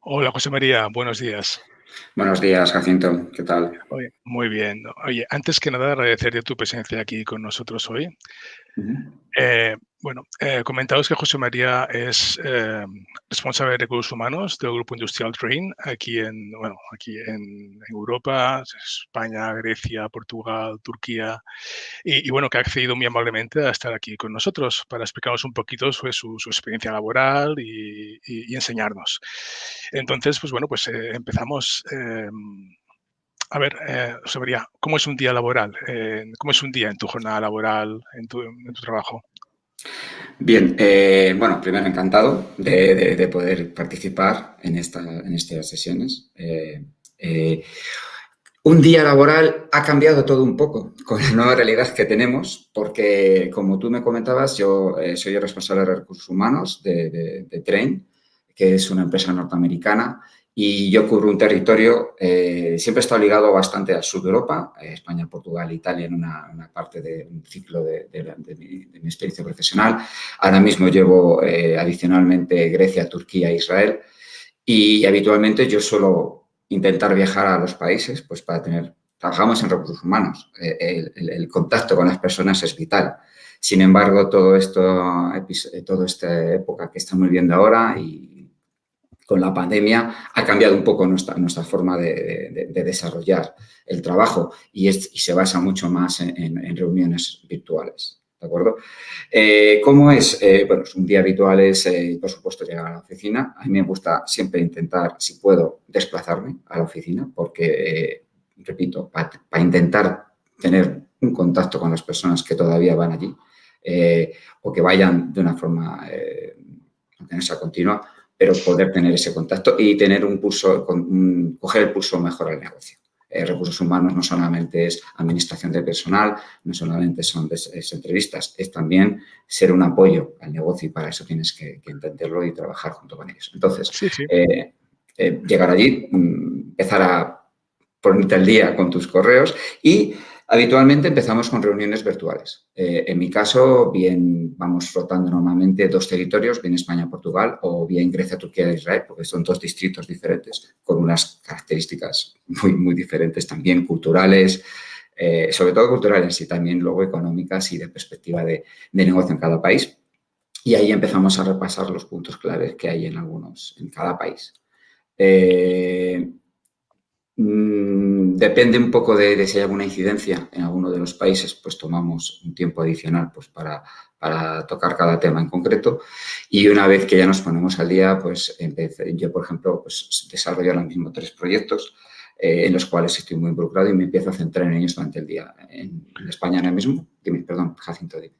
Hola José María, buenos días. Buenos días, Jacinto. ¿Qué tal? Oye, muy bien. Oye, antes que nada agradecerte tu presencia aquí con nosotros hoy. Ujú. Comentaos que José María es responsable de recursos humanos del Grupo Industrial Train aquí en Europa, España, Grecia, Portugal, Turquía, y bueno, que ha accedido muy amablemente a estar aquí con nosotros para explicarnos un poquito sobre su experiencia laboral y enseñarnos. Entonces, pues bueno, pues empezamos. A ver, José María, ¿cómo es un día laboral? ¿Cómo es un día en tu jornada laboral, en tu trabajo? Bien, bueno, primero encantado de poder participar en estas sesiones. Eh, un día laboral ha cambiado todo un poco con la nueva realidad que tenemos, porque como tú me comentabas, yo soy el responsable de recursos humanos de Train, que es una empresa norteamericana, y yo cubro un territorio, siempre he estado ligado bastante al sur de Europa, España, Portugal, Italia, en una parte de un ciclo de mi experiencia profesional. Ahora mismo llevo adicionalmente Grecia, Turquía e Israel, y habitualmente yo suelo intentar viajar a los países pues para trabajamos en recursos humanos, el contacto con las personas es vital. Sin embargo, toda esta época que estamos viviendo ahora y con la pandemia ha cambiado un poco nuestra forma de desarrollar el trabajo y se basa mucho más en reuniones virtuales. ¿De acuerdo? ¿Cómo es? Bueno, un día habitual es, por supuesto, llegar a la oficina. A mí me gusta siempre intentar, si puedo, desplazarme a la oficina porque, repito, para intentar tener un contacto con las personas que todavía van allí o que vayan de una forma, mantenerse continua, pero poder tener ese contacto y tener coger el pulso mejor al negocio. Recursos humanos no solamente es administración de personal, no solamente son entrevistas, es también ser un apoyo al negocio y para eso tienes que entenderlo y trabajar junto con ellos. Entonces, Sí, sí. llegar allí, empezar a ponerte al día con tus correos y habitualmente empezamos con reuniones virtuales. En mi caso, bien vamos rotando normalmente 2 territorios, bien España-Portugal o bien Grecia, Turquía e Israel, porque son 2 distritos diferentes con unas características muy diferentes también culturales, sobre todo culturales y también luego económicas y de perspectiva de negocio en cada país. Y ahí empezamos a repasar los puntos claves que hay en cada país. Eh, Depende un poco de si hay alguna incidencia en alguno de los países, pues tomamos un tiempo adicional pues para tocar cada tema en concreto. Y una vez que ya nos ponemos al día, pues yo, por ejemplo, pues desarrollo ahora mismo 3 proyectos en los cuales estoy muy involucrado y me empiezo a centrar en ellos durante el día. En España ahora mismo, perdón, Jacinto, dime.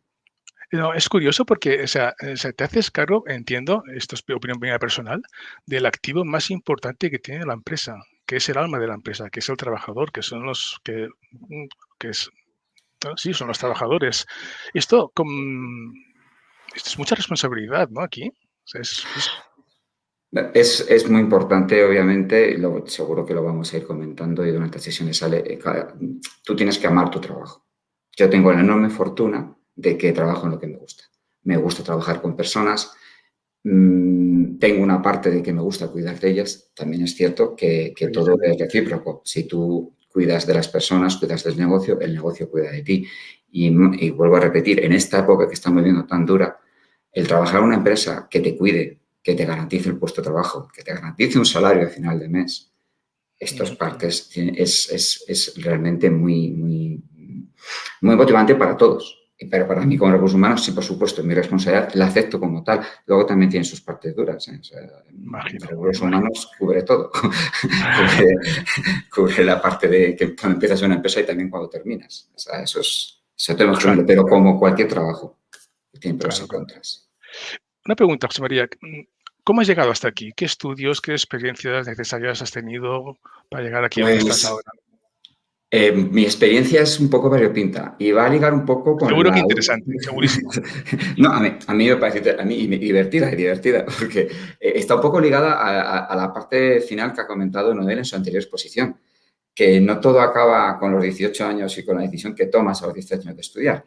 No, es curioso porque, o sea, te haces cargo, entiendo, esto es mi opinión mía personal, del activo más importante que tiene la empresa, que es el alma de la empresa, que es el trabajador, que son los que es, ¿no? Sí, son los trabajadores. Esto, esto es mucha responsabilidad, ¿no? Aquí. O sea, Es muy importante, obviamente, y seguro que lo vamos a ir comentando y durante las sesiones sale, tú tienes que amar tu trabajo. Yo tengo la enorme fortuna de que trabajo en lo que me gusta. Me gusta trabajar con personas, tengo una parte de que me gusta cuidar de ellas. También es cierto que todo es evidentemente. recíproco. Si tú cuidas de las personas, cuidas del negocio, el negocio cuida de ti. Y vuelvo a repetir, en esta época que estamos viviendo tan dura, el trabajar en una empresa que te cuide, que te garantice el puesto de trabajo, que te garantice un salario a final de mes, estas Ujú. partes es realmente muy motivante para todos. Pero para mí, como recursos humanos, sí, por supuesto, es mi responsabilidad, la acepto como tal. Luego también tiene sus partes duras. O sea, Imagino, recursos imagino. humanos cubre todo. cubre, cubre la parte de que cuando empiezas una empresa y también cuando terminas. O sea, eso tenemos que Claro, asumirlo. Pero como cualquier trabajo, tiene pros y claro, claro. contras. Una pregunta, José María. ¿Cómo has llegado hasta aquí? ¿Qué estudios, qué experiencias necesarias has tenido para llegar aquí a donde estás Pues ahora? mi experiencia es un poco variopinta y va a ligar un poco con Seguro que la... interesante, segurísimo. No, a mí me parece divertida, porque está un poco ligada a la parte final que ha comentado Noel en su anterior exposición, que no todo acaba con los 18 años y con la decisión que tomas a los 18 años de estudiar.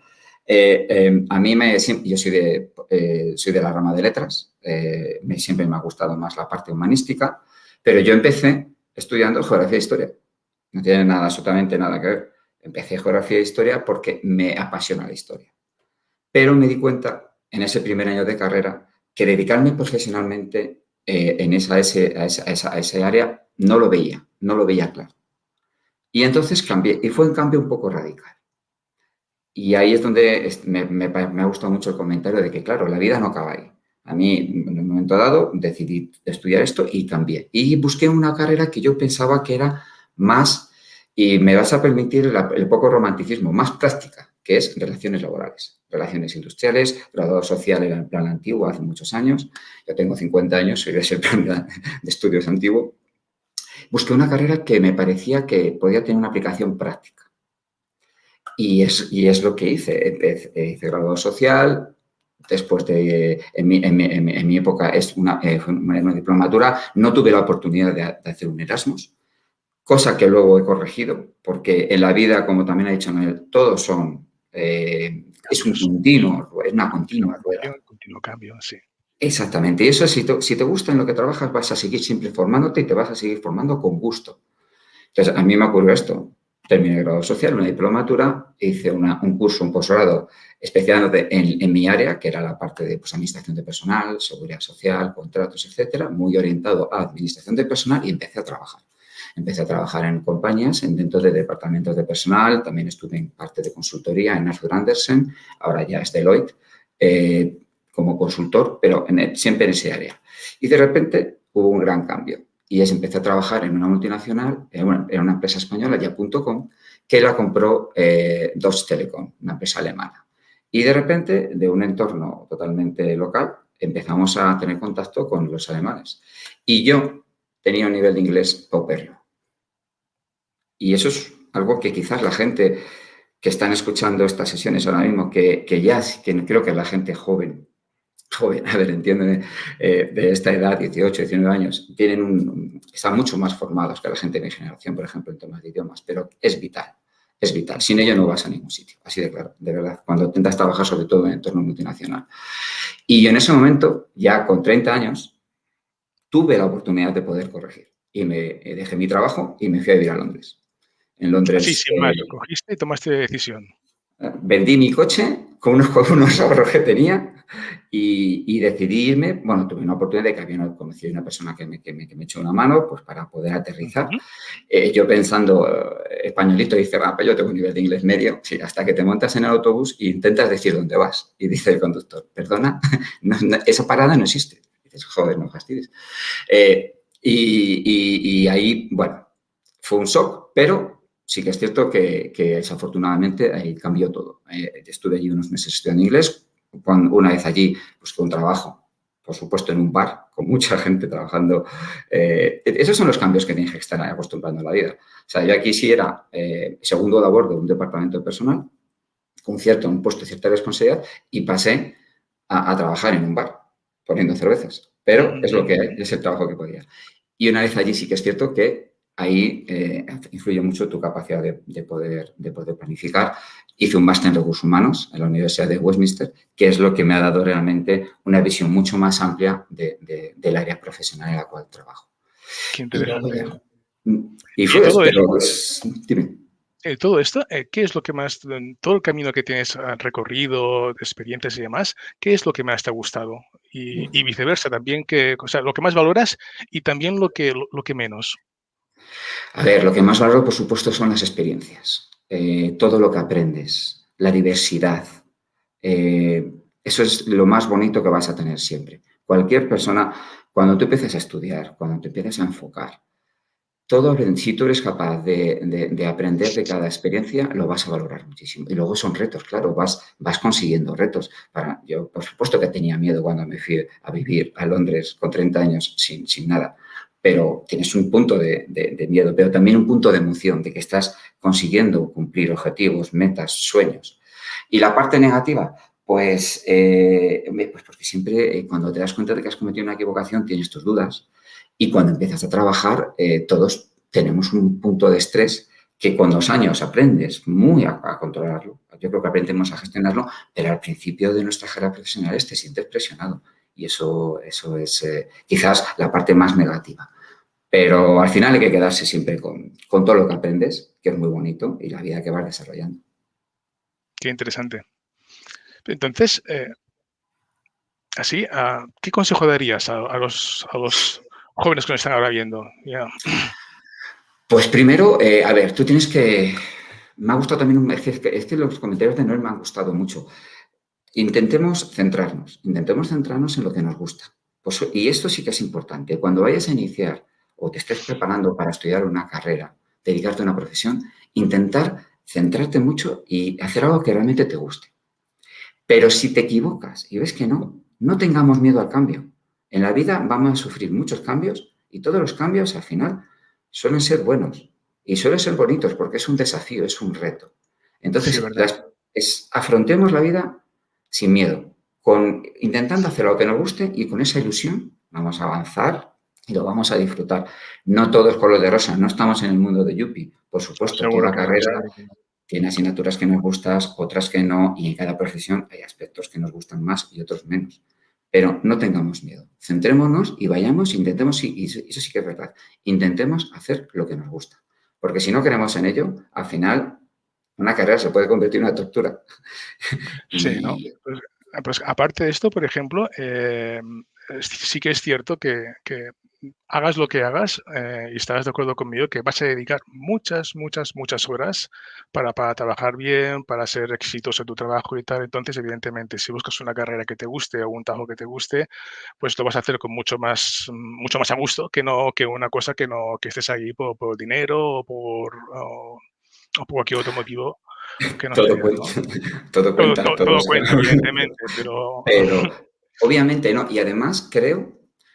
Yo soy de la rama de letras, siempre me ha gustado más la parte humanística, Pero yo empecé estudiando geografía e historia. No tiene nada, absolutamente nada que ver. Empecé geografía e historia porque me apasiona la historia. Pero me di cuenta en ese primer año de carrera que dedicarme profesionalmente en a ese área no lo veía claro. Y entonces cambié, y fue un cambio un poco radical. Y ahí es donde me ha gustado mucho el comentario de que, claro, la vida no acaba ahí. A mí, en un momento dado, decidí estudiar esto y cambié. Y busqué una carrera que yo pensaba que era más, y me vas a permitir el poco romanticismo, más práctica, que es relaciones laborales, relaciones industriales, graduado social era el plan antiguo hace muchos años. Yo tengo 50 años, soy de ese plan de estudios antiguo. Busqué una carrera que me parecía que podía tener una aplicación práctica. Y es lo que hice. Hice graduado social, después en mi época fue una diplomatura, no tuve la oportunidad de hacer un Erasmus, cosa que luego he corregido, porque en la vida, como también ha dicho Noel, todos son, es una continua rueda. Continuo cambio, sí. Exactamente. Y eso, si te gusta en lo que trabajas, vas a seguir siempre formándote y te vas a seguir formando con gusto. Entonces, a mí me ocurrió esto. Terminé el grado social, una diplomatura, hice un curso, un posgrado especializado en mi área, que era la parte de administración de personal, seguridad social, contratos, etcétera, muy orientado a administración de personal y empecé a trabajar. Empecé a trabajar en compañías, dentro de departamentos de personal, también estuve en parte de consultoría en Arthur Andersen, ahora ya es Deloitte, como consultor, pero siempre en ese área. Y de repente hubo un gran cambio. Y empecé a trabajar en una multinacional, era una empresa española, ya.com, que la compró Deutsche Telekom, una empresa alemana. Y de repente, de un entorno totalmente local, empezamos a tener contacto con los alemanes. Y yo tenía un nivel de inglés paupérrimo. Y eso es algo que quizás la gente que están escuchando estas sesiones ahora mismo, que creo que la gente joven, a ver, entienden, de esta edad, 18, 19 años, están mucho más formados que la gente de mi generación, por ejemplo, en temas de idiomas, pero es vital. Sin ello no vas a ningún sitio, así de claro, de verdad, cuando intentas trabajar sobre todo en entorno multinacional. Y yo en ese momento, ya con 30 años, tuve la oportunidad de poder corregir y dejé mi trabajo y me fui a vivir a Londres. En Londres... Sí, sin más, lo cogiste y tomaste decisión. Vendí mi coche con unos ahorros que tenía y decidí irme. Bueno, tuve una oportunidad de que había conocido una persona que me echó una mano pues, para poder aterrizar. Yo pensando, españolito, dice, pues yo tengo un nivel de inglés medio. Sí, hasta que te montas en el autobús e intentas decir dónde vas. Y dice el conductor, perdona, esa parada no existe. Y dices, joder, no fastidies. Y ahí, bueno, fue un shock, pero... Sí que es cierto que desafortunadamente ahí cambió todo. Estuve allí unos meses estudiando inglés. Una vez allí busqué un trabajo, por supuesto, en un bar, con mucha gente trabajando. Esos son los cambios que tienes que estar acostumbrando a la vida. O sea, yo aquí sí era segundo de a bordo de un departamento de personal, con un puesto de cierta responsabilidad, y pasé a trabajar en un bar, poniendo cervezas. Pero es lo que hay, es el trabajo que podía. Y una vez allí sí que es cierto que ahí influye mucho tu capacidad de poder planificar. Hice un máster en recursos humanos en la Universidad de Westminster, que es lo que me ha dado realmente una visión mucho más amplia del área profesional en la cual trabajo. Qué interesante. Y fue esto, pero pues, dime. Todo esto, ¿qué es lo que más, todo el camino que tienes recorrido, de experiencias y demás, qué es lo que más te ha gustado? Y viceversa también, o sea, lo que más valoras y también lo que menos. A ver, lo que más valoro, por supuesto, son las experiencias. Todo lo que aprendes, la diversidad. Eso es lo más bonito que vas a tener siempre. Cualquier persona, cuando tú empieces a estudiar, cuando te empieces a enfocar, si tú eres capaz de aprender de cada experiencia, lo vas a valorar muchísimo. Y luego son retos, claro, vas consiguiendo retos. Yo, por supuesto que tenía miedo cuando me fui a vivir a Londres con 30 años sin nada, pero tienes un punto de miedo, pero también un punto de emoción, de que estás consiguiendo cumplir objetivos, metas, sueños. Y la parte negativa, pues porque siempre cuando te das cuenta de que has cometido una equivocación tienes tus dudas. Y cuando empiezas a trabajar, todos tenemos un punto de estrés que con los años aprendes muy a controlarlo. Yo creo que aprendemos a gestionarlo, pero al principio de nuestra carrera profesional te sientes presionado. Y eso es quizás la parte más negativa. Pero al final hay que quedarse siempre con todo lo que aprendes, que es muy bonito, y la vida que vas desarrollando. Qué interesante. Entonces, así, ¿qué consejo darías a los jóvenes que nos están ahora viendo? Ya. Pues primero, a ver, tú tienes que... Me ha gustado también, es que los comentarios de Noel me han gustado mucho. Intentemos centrarnos en lo que nos gusta. Pues, y esto sí que es importante. Cuando vayas a iniciar o te estés preparando para estudiar una carrera, dedicarte a una profesión, intentar centrarte mucho y hacer algo que realmente te guste. Pero si te equivocas y ves que no, no tengamos miedo al cambio. En la vida vamos a sufrir muchos cambios y todos los cambios al final suelen ser buenos y suelen ser bonitos porque es un desafío, es un reto. Sí, Entonces, verdad. afrontemos la vida sin miedo, intentando hacer lo que nos guste y con esa ilusión vamos a avanzar y lo vamos a disfrutar. No todo es color de rosa, no estamos en el mundo de Yuppie. Por supuesto, Seguro toda que no, carrera seguro que no. tiene asignaturas que nos gustan, otras que no, y en cada profesión hay aspectos que nos gustan más y otros menos. Pero no tengamos miedo, centrémonos y vayamos, intentemos, y eso sí que es verdad, intentemos hacer lo que nos gusta. Porque si no queremos en ello, al final una carrera se puede convertir en una tortura. Sí, ¿no? Y Pues aparte de esto, por ejemplo, sí que es cierto que hagas lo que hagas, y estarás de acuerdo conmigo, que vas a dedicar muchas, muchas, muchas horas para trabajar bien, para ser exitoso en tu trabajo y tal. Entonces, evidentemente, si buscas una carrera que te guste o un trabajo que te guste, pues lo vas a hacer con mucho más a gusto que no que una cosa que no que estés ahí por dinero o por cualquier otro motivo que no todo sea, cuenta, ¿no? todo cuenta, Todo cuenta, evidentemente, pero Pero obviamente no. Y además creo,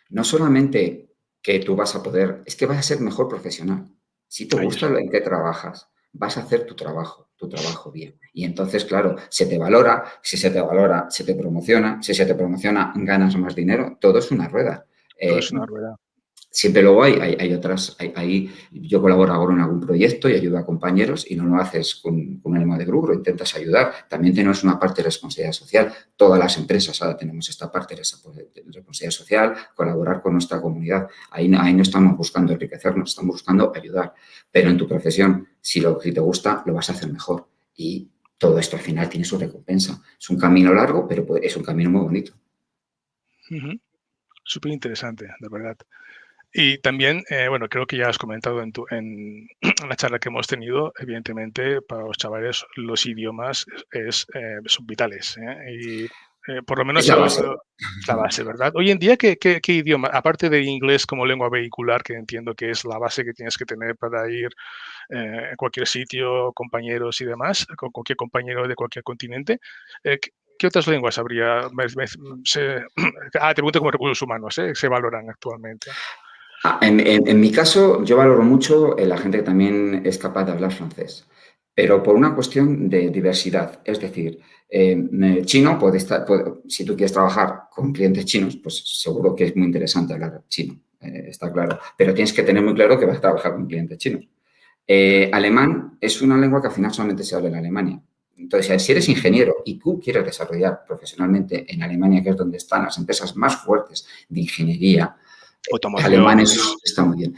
no solamente que tú vas a poder, es que vas a ser mejor profesional. Si te ahí gusta está. lo en que trabajas, vas a hacer tu trabajo bien. Y entonces, claro, se te valora, si se te valora, se te promociona, si se te promociona, ganas más dinero, todo es una rueda. Todo Eh, es una rueda. Siempre luego hay otras, yo colaboro ahora en algún proyecto y ayudo a compañeros y no lo haces con ánimo de lucro, intentas ayudar. También tenemos una parte de responsabilidad social. Todas las empresas ahora tenemos esta parte de responsabilidad social, colaborar con nuestra comunidad. Ahí no estamos buscando enriquecernos, estamos buscando ayudar. Pero en tu profesión, si te gusta, lo vas a hacer mejor. Y todo esto al final tiene su recompensa. Es un camino largo, pero es un camino muy bonito. Súper interesante, de verdad. Y también, bueno, creo que ya has comentado en la charla que hemos tenido, evidentemente, para los chavales los idiomas son vitales, ¿eh? Y por lo Es menos la base. la base, ¿verdad? Hoy en día, ¿qué idioma, aparte de inglés como lengua vehicular, que entiendo que es la base que tienes que tener para ir a cualquier sitio, compañeros y demás, con cualquier compañero de cualquier continente, ¿qué otras lenguas habría? Te pregunto como recursos humanos, ¿eh? Se valoran actualmente. En mi caso, yo valoro mucho la gente que también es capaz de hablar francés, pero por una cuestión de diversidad. Es decir, chino si tú quieres trabajar con clientes chinos, pues seguro que es muy interesante hablar chino, está claro. Pero tienes que tener muy claro que vas a trabajar con clientes chinos. Alemán es una lengua que al final solamente se habla en Alemania. Entonces, si eres ingeniero y tú quieres desarrollar profesionalmente en Alemania, que es donde están las empresas más fuertes de ingeniería, Automoción, alemán está muy bien.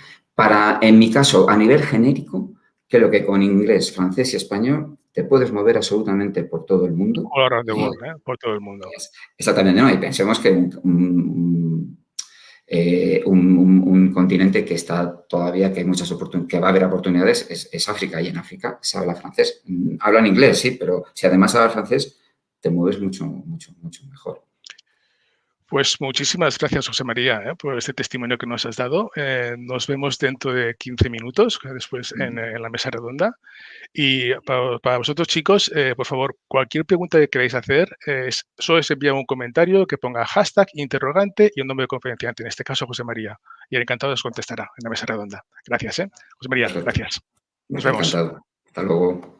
En mi caso, a nivel genérico, creo que con inglés, francés y español te puedes mover absolutamente por todo el mundo. all around the Y world, ¿eh? Por todo el mundo. exactamente, ¿no? Y pensemos que un continente que está todavía, que hay muchas oportunidades, que va a haber oportunidades, es África. Y en África se habla francés. Hablan inglés, sí, pero si además hablas francés, te mueves mucho, mucho, mucho mejor. Pues muchísimas gracias, José María, por este testimonio que nos has dado. Nos vemos dentro de 15 minutos, después en la mesa redonda. Y para vosotros, chicos, por favor, cualquier pregunta que queráis hacer, solo es enviar un comentario que ponga hashtag, interrogante y un nombre de conferenciante, en este caso José María. Y el encantado os contestará en la mesa redonda. Gracias, José María, Perfecto. gracias. Nos vemos. Encantado. Hasta luego.